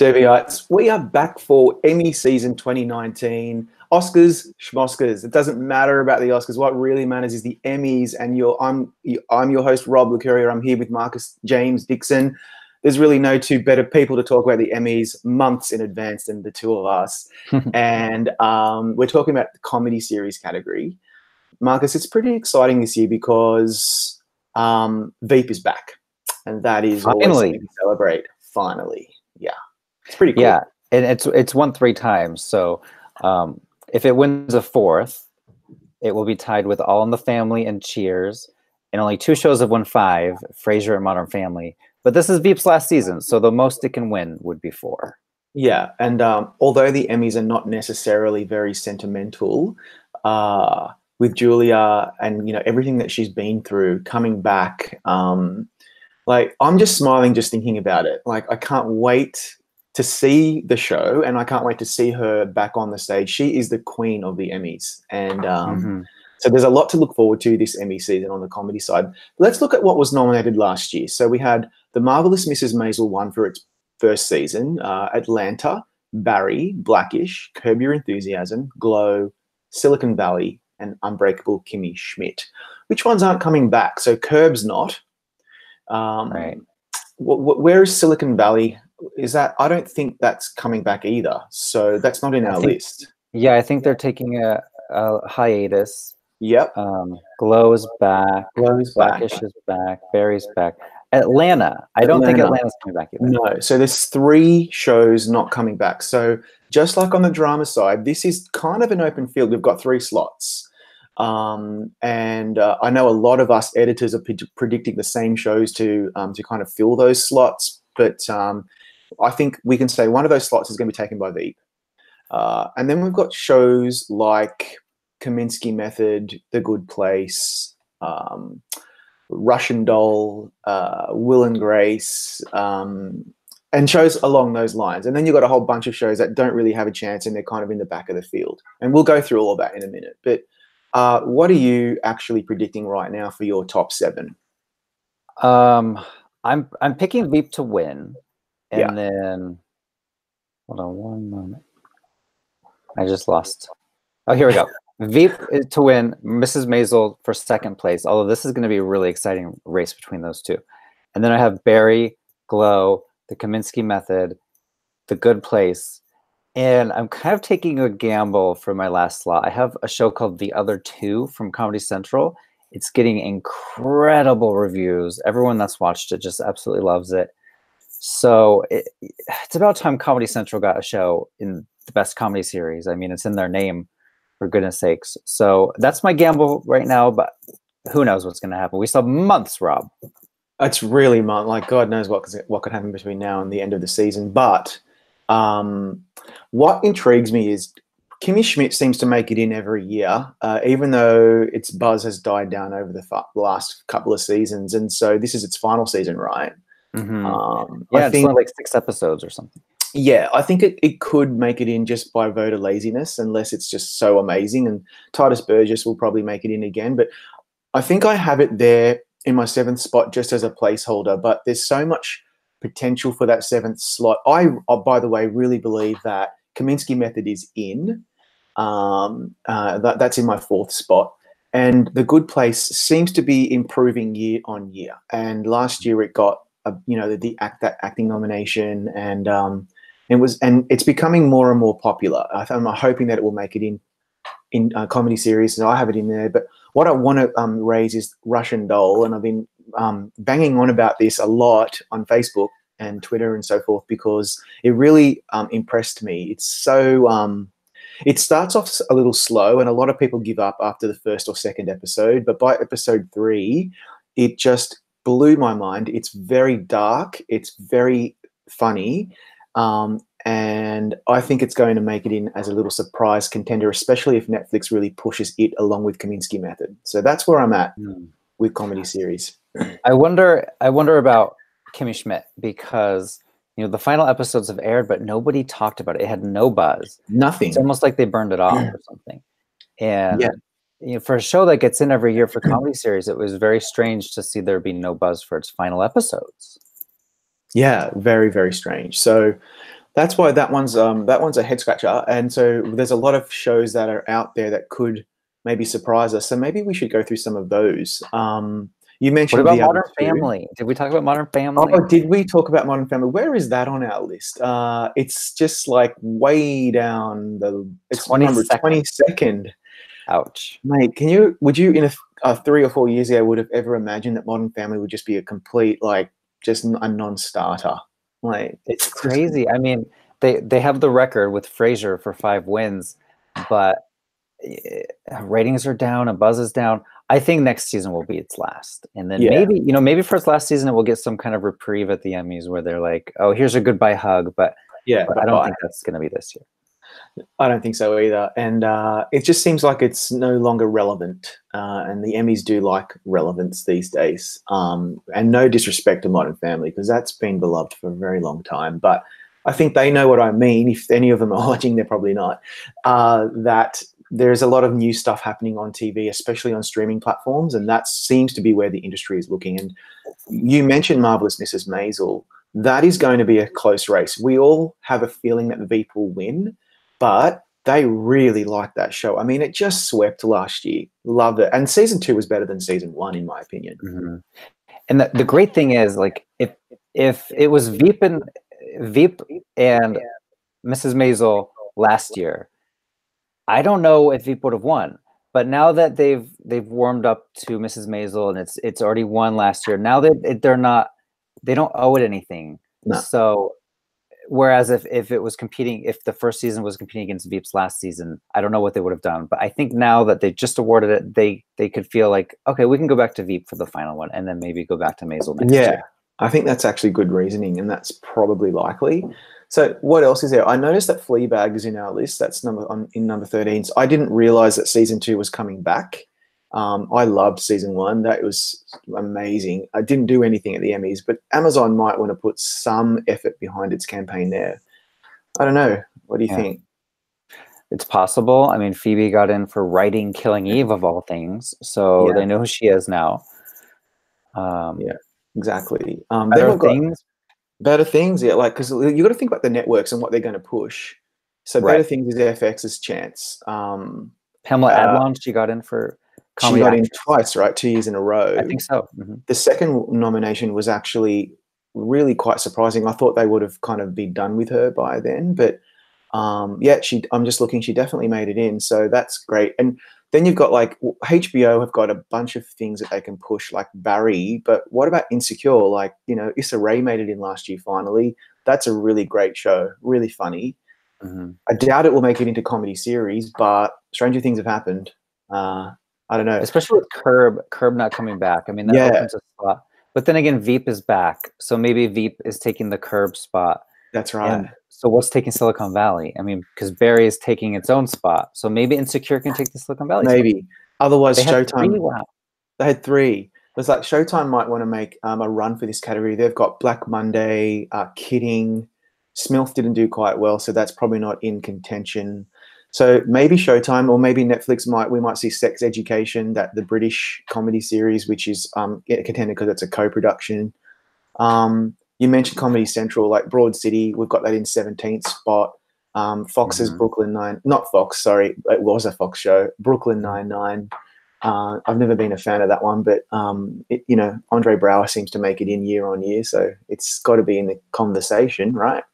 Derbyites, we are back for Emmy season 2019. Oscars, schmoscars. It doesn't matter about the Oscars. What really matters is the Emmys. And I'm your host, Rob Licuria. I'm here with Marcus James Dixon. There's really no two better people to talk about the Emmys months in advance than the two of us. And we're talking about the comedy series category. Marcus, it's pretty exciting this year because Veep is back. And that is always something to celebrate. Finally. Yeah. It's pretty cool. Yeah, and it's won 3 times. So if it wins a 4th, it will be tied with All in the Family and Cheers. And only 2 shows have won 5, Frasier and Modern Family. But this is Veep's last season, so the most it can win would be 4. Yeah, and although the Emmys are not necessarily very sentimental, with Julia and everything that she's been through, coming back, like I'm just smiling just thinking about it. Like I can't wait to see the show, and I can't wait to see her back on the stage. She is the queen of the Emmys, and so there's a lot to look forward to this Emmy season on the comedy side. Let's look at what was nominated last year. So we had The Marvelous Mrs. Maisel won for its first season, Atlanta, Barry, Blackish, Curb Your Enthusiasm, Glow, Silicon Valley, and Unbreakable Kimmy Schmidt. Which ones aren't coming back? So Curb's not. Right. Where is Silicon Valley? Is that? I don't think that's coming back either. So that's not in our list. Yeah, I think they're taking a hiatus. Yep. Glow is back. Blackish is back. Barry's back. Atlanta. I don't think Atlanta's coming back either. No. So there's 3 shows not coming back. So just like on the drama side, this is kind of an open field. We've got 3 slots. And I know a lot of us editors are predicting the same shows to kind of fill those slots. But I think we can say one of those slots is going to be taken by Veep. And then we've got shows like Kaminsky Method, The Good Place, Russian Doll, Will and Grace, and shows along those lines. And then you've got a whole bunch of shows that don't really have a chance, and they're kind of in the back of the field. And we'll go through all of that in a minute. But what are you actually predicting right now for your top 7? I'm picking Veep to win, and then hold on one moment. I just lost. Oh, here we go. Veep to win, Mrs. Maisel for 2nd place. Although this is going to be a really exciting race between those 2, and then I have Barry, Glow, The Kaminsky Method, The Good Place, and I'm kind of taking a gamble for my last slot. I have a show called The Other Two from Comedy Central. It's getting incredible reviews. Everyone that's watched it just absolutely loves it. So it's about time Comedy Central got a show in the best comedy series. I mean, it's in their name, for goodness sakes. So that's my gamble right now, but who knows what's going to happen. We still have months, Rob. It's really like God knows what could happen between now and the end of the season. But what intrigues me is Kimmy Schmidt seems to make it in every year, even though its buzz has died down over the last couple of seasons. And so this is its final season, right? Yeah, I think it's like 6 episodes or something. Yeah, I think it could make it in just by voter laziness, unless it's just so amazing. And Titus Burgess will probably make it in again. But I think I have it there in my 7th spot just as a placeholder. But there's so much potential for that 7th slot. I, by the way, really believe that Kaminsky Method is in. That's in my 4th spot. And The Good Place seems to be improving year on year. And last year it got that acting nomination, and it's becoming more and more popular. I'm hoping that it will make it in comedy series, and I have it in there. But what I want to raise is Russian Doll, and I've been banging on about this a lot on Facebook and Twitter and so forth, because it really impressed me. It's so it starts off a little slow, and a lot of people give up after the 1st or 2nd episode, but by episode 3 it just blew my mind. It's very dark, it's very funny, and I think it's going to make it in as a little surprise contender, especially if Netflix really pushes it along with Kaminsky Method. So that's where I'm at with comedy series. I wonder about Kimmy Schmidt, because the final episodes have aired, but nobody talked about it. It had no buzz. Nothing. It's almost like they burned it off or something. And for a show that gets in every year for comedy series, it was very strange to see there be no buzz for its final episodes. Yeah, very, very strange. So That's why that one's a head scratcher. And so there's a lot of shows that are out there that could maybe surprise us. So maybe we should go through some of those. You What mentioned about the other Modern two. Family? Did we talk about Modern Family? Oh, did we talk about Modern Family? Where is that on our list? It's just like way down it's number 22nd. 22nd. Ouch. Mate, would you in 3 or 4 years ago would have ever imagined that Modern Family would just be a complete, like, just a non-starter? Like, It's it's just, crazy. I mean, they have the record with Frasier for 5 wins, but ratings are down and buzz is down. I think next season will be its last. And then yeah, maybe for its last season it will get some kind of reprieve at the Emmys where they're like, oh, here's a goodbye hug, but yeah, I but don't bye. think that's going to be this year. I don't think so either. And it just seems like it's no longer relevant. And the Emmys do like relevance these days. And no disrespect to Modern Family, because that's been beloved for a very long time. But I think they know what I mean. If any of them are watching, they're probably not. That there's a lot of new stuff happening on TV, especially on streaming platforms. And that seems to be where the industry is looking. And you mentioned Marvelous Mrs. Maisel. That is going to be a close race. We all have a feeling that Veep will win, but they really like that show. I mean, it just swept last year. Loved it. And season 2 was better than season 1, in my opinion. Mm-hmm. And the great thing is, like, if it was Veep and Mrs. Maisel last year, I don't know if Veep would have won. But now that they've warmed up to Mrs. Maisel and it's already won last year, now that they don't owe it anything. No. So whereas if it was competing, if the first season was competing against Veep's last season, I don't know what they would have done. But I think now that they just awarded it, they could feel like, okay, we can go back to Veep for the final one and then maybe go back to Maisel next year. I think that's actually good reasoning, and that's probably likely. So what else is there? I noticed that Fleabag is in our list. That's in number 13. So I didn't realize that season 2 was coming back. I loved season 1. That was amazing. I didn't do anything at the Emmys, but Amazon might want to put some effort behind its campaign there. I don't know. What do you think? It's possible. I mean, Phoebe got in for writing Killing Eve, of all things, so they know who she is now. Yeah, exactly. Better Things, yeah, like, because you got to think about the networks and what they're going to push. So Better Things is FX's chance. Pamela Adlon, she got in for comedy. She got in twice, right? 2 years in a row. I think so. Mm-hmm. The second nomination was actually really quite surprising. I thought they would have kind of been done with her by then, but yeah, I'm just looking. She definitely made it in, so that's great. And then you've got, like, HBO have got a bunch of things that they can push, like Barry. But what about Insecure? Like, you know, Issa Rae made it in last year finally. That's a really great show, really funny. Mm-hmm. I doubt it will make it into comedy series, but stranger things have happened. I don't know. Especially with Curb not coming back. I mean, that opens a spot. But then again, Veep is back, so maybe Veep is taking the Curb spot. That's right. And so what's taking Silicon Valley? I mean, because Barry is taking its own spot, so maybe Insecure can take the Silicon Valley maybe spot. Otherwise, they Showtime. Wow. They had 3. It was like Showtime might want to make a run for this category. They've got Black Monday, Kidding. Smilf didn't do quite well, so that's probably not in contention. So maybe Showtime, or maybe Netflix we might see Sex Education, that the British comedy series, which is contended because it's a co-production. You mentioned Comedy Central, like Broad City. We've got that in 17th spot. Fox's Brooklyn Nine, not Fox, sorry, it was a Fox show. Brooklyn Nine-Nine. I've never been a fan of that one, but you know, Andre Braugher seems to make it in year on year, so it's got to be in the conversation, right?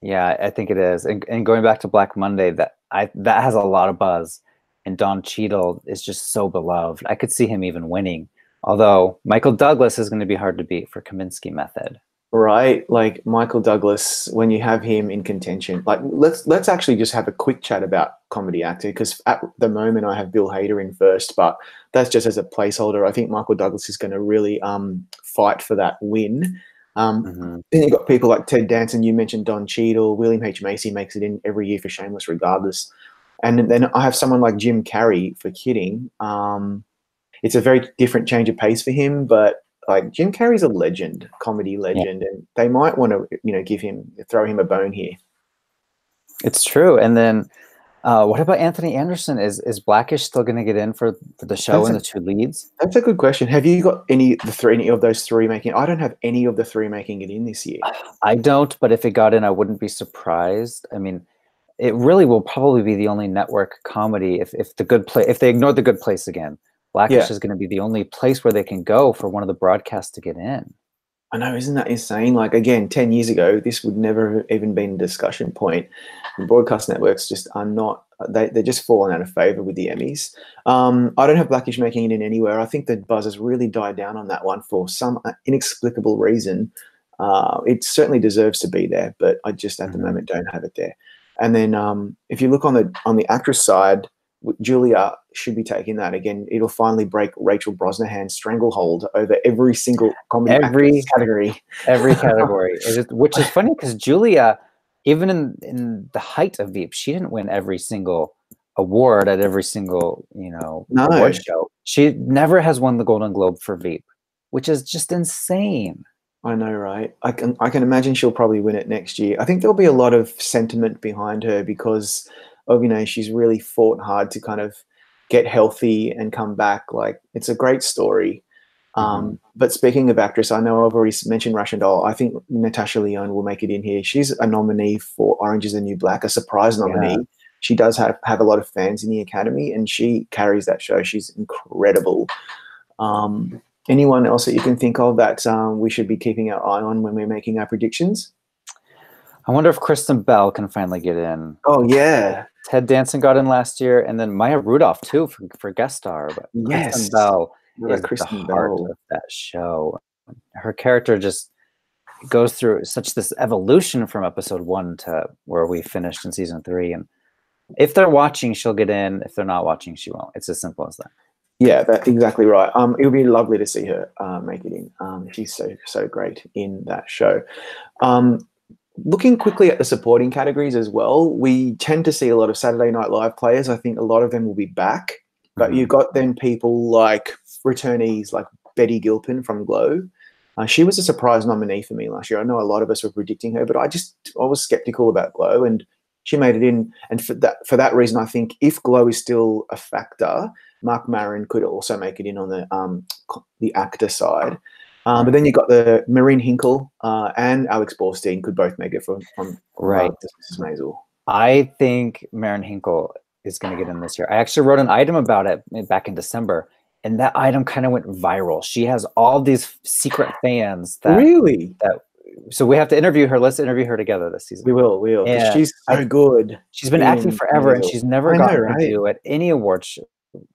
Yeah, I think it is. And going back to Black Monday, that has a lot of buzz, and Don Cheadle is just so beloved. I could see him even winning, although Michael Douglas is going to be hard to beat for Kaminsky Method. Right, like Michael Douglas, when you have him in contention, like let's actually just have a quick chat about comedy actor, because at the moment I have Bill Hader in first, but that's just as a placeholder. I think Michael Douglas is going to really fight for that win. Then you've got people like Ted Danson. You mentioned Don Cheadle. William H. Macy makes it in every year for Shameless regardless. And then I have someone like Jim Carrey for Kidding. It's a very different change of pace for him, but like Jim Carrey's a legend, comedy legend, and they might want to, you know, throw him a bone here. It's true. And then What about Anthony Anderson? Is Blackish still going to get in for the show and the two leads? That's a good question. Have you got any of those three making? I don't have any of the three making it in this year. I don't, but if it got in, I wouldn't be surprised. I mean, it really will probably be the only network comedy if they ignore The Good Place again. Blackish is going to be the only place where they can go for one of the broadcasts to get in. I know, isn't that insane? Like, again, 10 years ago, this would never have even been a discussion point. The broadcast networks just are not, they're just fallen out of favor with the Emmys. I don't have Blackish making it in anywhere. I think the buzz has really died down on that one for some inexplicable reason. It certainly deserves to be there, but I just at the moment don't have it there. And then if you look on the actress side, Julia should be taking that again. It'll finally break Rachel Brosnahan's stranglehold over every single comedy category. Every category, which is funny because Julia, even in the height of Veep, she didn't win every single award at every single award show. She never has won the Golden Globe for Veep, which is just insane. I know, right? I can imagine she'll probably win it next year. I think there'll be a lot of sentiment behind her because of, she's really fought hard to kind of get healthy and come back. Like, it's a great story. But speaking of actress, I know I've already mentioned Russian Doll. I think Natasha Lyonne will make it in here. She's a nominee for Orange is the New Black, a surprise nominee. Yeah. She does have a lot of fans in the Academy, and she carries that show. She's incredible. Anyone else that you can think of that we should be keeping our eye on when we're making our predictions? I wonder if Kristen Bell can finally get in. Oh, yeah. Ted Danson got in last year, and then Maya Rudolph, too, for guest star. But yes. Kristen Bell is the heart of that show. Her character just goes through this evolution from episode 1 to where we finished in season 3. And if they're watching, she'll get in. If they're not watching, she won't. It's as simple as that. Yeah, that's exactly right. It would be lovely to see her make it in. She's so great in that show. Looking quickly at the supporting categories as well, we tend to see a lot of Saturday Night Live players. I think a lot of them will be back, but you've got then people like returnees like Betty Gilpin from Glow. She was a surprise nominee for me last year. I know a lot of us were predicting her, but I was skeptical about Glow, and she made it in. And for that reason, I think if Glow is still a factor, Mark Maron could also make it in on the actor side. But then you got the Maureen Hinkle and Alex Borstein could both make it from Mrs. Maisel. I think Maureen Hinkle is going to get in this year. I actually wrote an item about it back in December, and that item kind of went viral. She has all these secret fans so we have to interview her. Let's interview her together this season. We will. Because she's so good. She's been acting forever, and she's never gotten to do at any award show.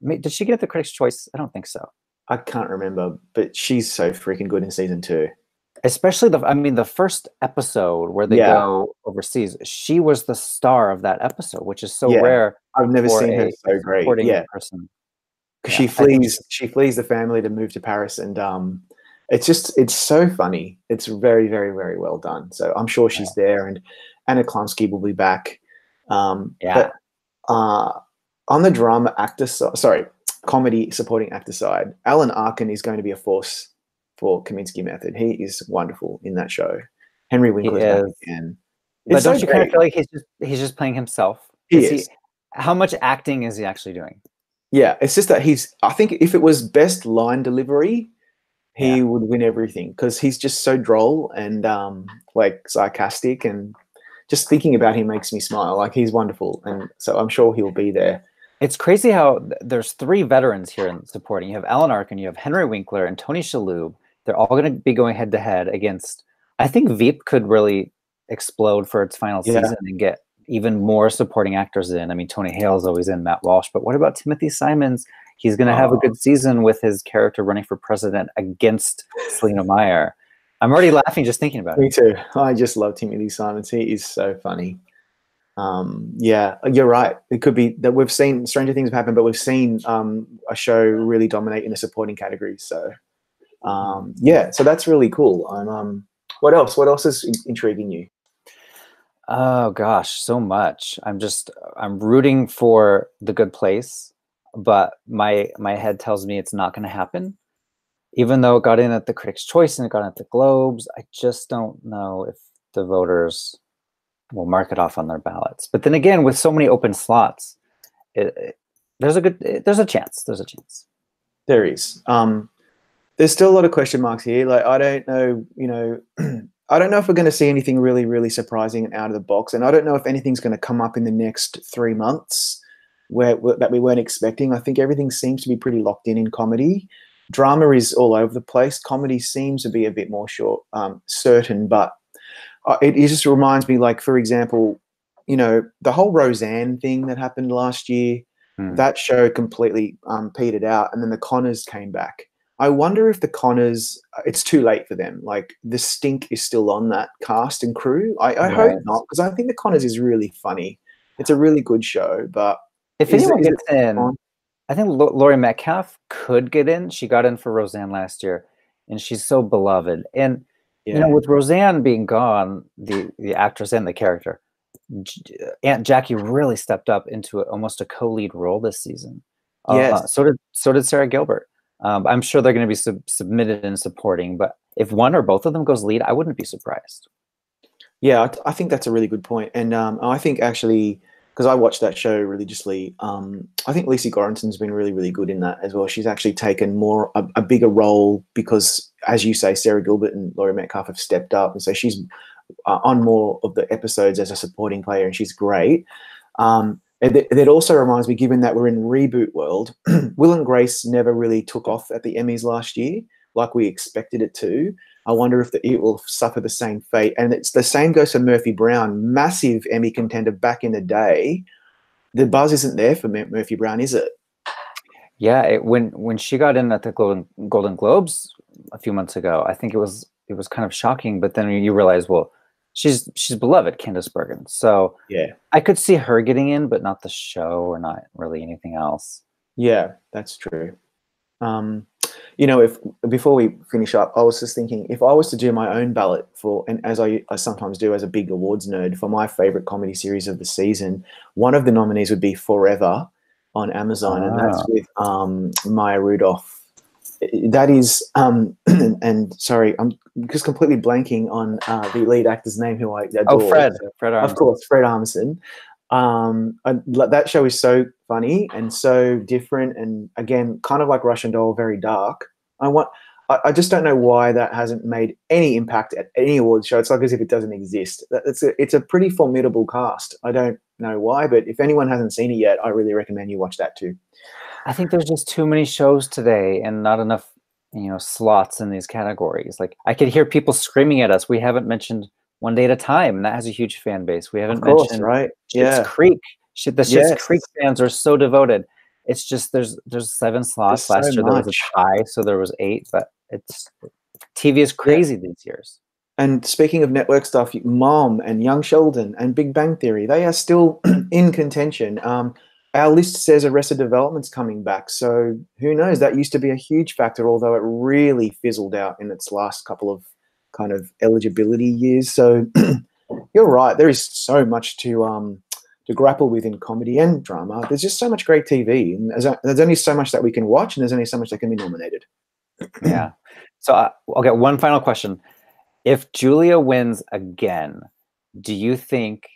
Did she get at the Critics' Choice? I don't think so. I can't remember, but she's so freaking good in season 2. Especially the first episode where they go overseas. She was the star of that episode, which is so rare. I've never seen her so great. Person. Because she flees the family to move to Paris, and it's so funny. It's very, very, very well done. So I'm sure she's there, and Anna Klumsky will be back. But on the drama actor side, comedy supporting actor side, Alan Arkin is going to be a force for Kaminsky Method. He is wonderful in that show. Henry Winkler is back again. But don't you kind of feel like he's just playing himself? How much acting is he actually doing? Yeah, it's just that I think if it was best line delivery, he would win everything because he's just so droll and like sarcastic, and just thinking about him makes me smile. Like, he's wonderful, and so I'm sure he'll be there. It's crazy how there's 3 veterans here in supporting. You have Alan Arkin, you have Henry Winkler, and Tony Shalhoub. They're all going to be going head to head against. I think Veep could really explode for its final season and get even more supporting actors in. I mean, Tony Hale's always in, Matt Walsh, but what about Timothy Simons? He's going to have a good season with his character running for president against Selena Meyer. I'm already laughing just thinking about it. Me too. I just love Timothy Simons. He is so funny. Yeah, you're right. It could be that we've seen stranger things have happened, but we've seen a show really dominate in the supporting categories. So so that's really cool. What else is intriguing you? Oh gosh, so much. I'm rooting for The Good Place, but my head tells me it's not going to happen. Even though it got in at the Critics' Choice and it got in at the Globes, I just don't know if the voters will mark it off on their ballots. But then again, with so many open slots, there's a chance. There's a chance. There is. There's still a lot of question marks here. Like, I don't know, I don't know if we're going to see anything really, really surprising and out of the box. And I don't know if anything's going to come up in the next 3 months that we weren't expecting. I think everything seems to be pretty locked in comedy. Drama is all over the place. Comedy seems to be a bit more certain, but it just reminds me, like, for example, the whole Roseanne thing that happened last year, that show completely petered out, and then the Connors came back. I wonder if the Connors, it's too late for them. Like, the stink is still on that cast and crew. I hope not, because I think the Connors is really funny. It's a really good show, but if anyone gets in, I think Laurie Metcalf could get in. She got in for Roseanne last year, and she's so beloved. And with Roseanne being gone, the actress and the character, Aunt Jackie really stepped up into almost a co-lead role this season. Yes. So did Sarah Gilbert. I'm sure they're going to be submitted and supporting, but if one or both of them goes lead, I wouldn't be surprised. Yeah, I think that's a really good point. And I think actually, because I watched that show religiously, I think Lacey Gorenson's been really, really good in that as well. She's actually taken a bigger role because, as you say, Sarah Gilbert and Laurie Metcalf have stepped up. And so she's on more of the episodes as a supporting player, and she's great. It also reminds me, given that we're in reboot world, Will and Grace never really took off at the Emmys last year like we expected it to. I wonder if it will suffer the same fate. And it's the same goes for Murphy Brown, massive Emmy contender back in the day. The buzz isn't there for Murphy Brown, is it? Yeah, when she got in at the Golden Globes a few months ago, I think it was kind of shocking. But then you realize, well, she's beloved, Candice Bergen. So yeah, I could see her getting in, but not the show or not really anything else. Yeah, that's true. If before we finish up, I was just thinking, if I was to do my own ballot and as I sometimes do as a big awards nerd, for my favorite comedy series of the season, one of the nominees would be Forever on Amazon, and that's with Maya Rudolph. That is, and sorry, I'm just completely blanking on the lead actor's name, who I adore. Oh, Fred Armisen. Of course, Fred Armisen. That show is so funny and so different, and again, kind of like Russian Doll, very dark. I just don't know why that hasn't made any impact at any awards show. It's like as if it doesn't exist. It's a pretty formidable cast. I don't know why, but if anyone hasn't seen it yet, I really recommend you watch that too. I think there's just too many shows today and not enough, slots in these categories. Like, I could hear people screaming at us. We haven't mentioned One Day at a Time, and that has a huge fan base. We haven't mentioned right? Schitt's Creek. The Schitt's Creek fans are so devoted. It's just there's 7 slots. Last year there was a tie, so there was 8. But TV is crazy these years. And speaking of network stuff, Mom and Young Sheldon and Big Bang Theory, they are still in contention. Our list says Arrested Development's coming back, so who knows? That used to be a huge factor, although it really fizzled out in its last couple of kind of eligibility years. So you're right. There is so much to grapple with in comedy and drama. There's just so much great TV, and there's only so much that we can watch, and there's only so much that can be nominated. Yeah. So I'll get one final question. If Julia wins again, do you think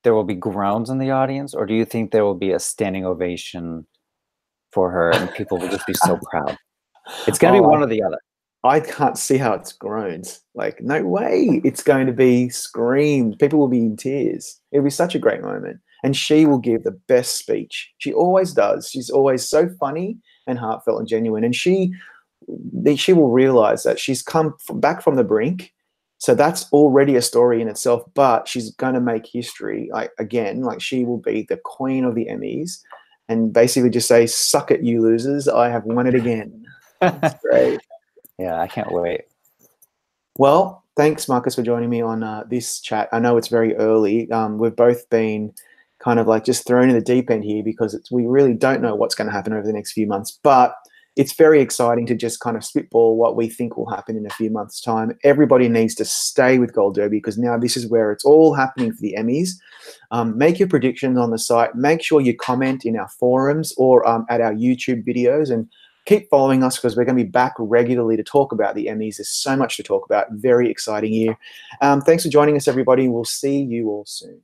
there will be groans in the audience, or do you think there will be a standing ovation for her and people will just be so proud? It's going to be one or the other. I can't see how it's groans. Like, no way. It's going to be screams. People will be in tears. It'll be such a great moment. And she will give the best speech. She always does. She's always so funny and heartfelt and genuine. And she will realize that she's come back from the brink. So that's already a story in itself, but she's going to make history. She will be the queen of the Emmys and basically just say, suck it, you losers. I have won it again. That's great. Yeah, I can't wait. Well, thanks, Marcus, for joining me on this chat. I know it's very early. We've both been kind of like just thrown in the deep end here because we really don't know what's going to happen over the next few months, but it's very exciting to just kind of spitball what we think will happen in a few months' time. Everybody needs to stay with Gold Derby because now this is where it's all happening for the Emmys. Make your predictions on the site. Make sure you comment in our forums or at our YouTube videos and keep following us because we're going to be back regularly to talk about the Emmys. There's so much to talk about. Very exciting year. Thanks for joining us, everybody. We'll see you all soon.